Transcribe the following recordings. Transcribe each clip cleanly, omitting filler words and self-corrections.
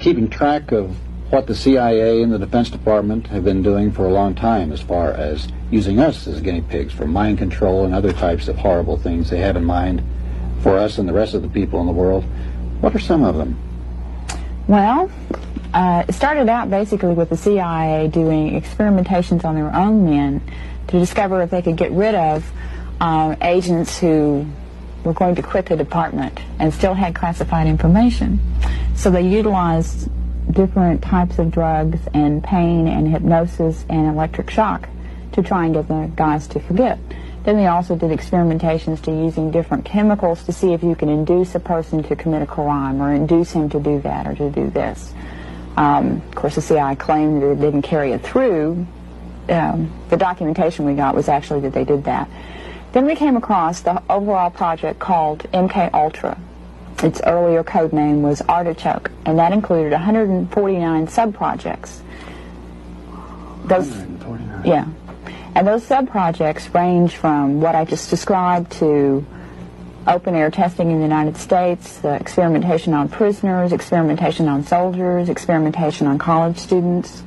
keeping track of what the CIA and the Defense Department have been doing for a long time as far as using us as guinea pigs for mind control and other types of horrible things they have in mind for us and the rest of the people in the world. What are some of them? Well, it started out basically with the CIA doing experimentations on their own men to discover if they could get rid of agents who were going to quit the department and still had classified information. So they utilized different types of drugs and pain and hypnosis and electric shock to try and get the guys to forget. Then they also did experimentations to using different chemicals to see if you can induce a person to commit a crime or induce him to do that or to do this. Of course, the CIA claimed that it didn't carry it through. The documentation we got was actually that they did that. Then we came across the overall project called MK Ultra. Its earlier code name was Artichoke, and that included 149 sub-projects. Those, 149. yeah. And those sub-projects range from what I just described to open-air testing in the United States, experimentation on prisoners, experimentation on soldiers, experimentation on college students.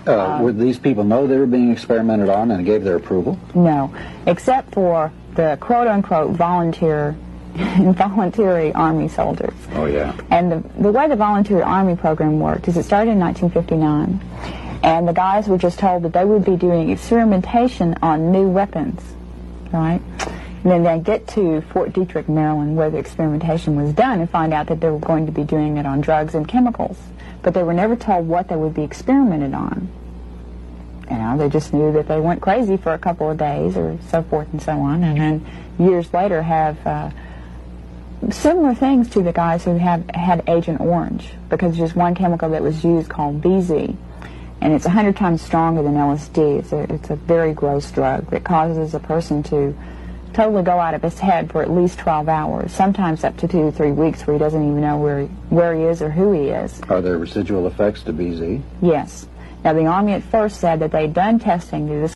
Would these people know they were being experimented on and gave their approval? No, except for the quote-unquote voluntary Army soldiers. Oh, yeah. And the way the voluntary Army program worked is it started in 1959, and the guys were just told that they would be doing experimentation on new weapons, right? And then they'd get to Fort Detrick, Maryland, where the experimentation was done, and find out that they were going to be doing it on drugs and chemicals. But they were never told what they would be experimented on. You know, they just knew that they went crazy for a couple of days or so forth and so on, and then years later have similar things to the guys who have had Agent Orange, because there's just one chemical that was used called BZ, and it's 100 times stronger than LSD. It's a very gross drug that causes a person to totally go out of his head for at least 12 hours, sometimes up to 2 to 3 weeks, where he doesn't even know where he is or who he is. Are there residual effects to BZ? Yes. Now, the Army at first said that they'd done testing to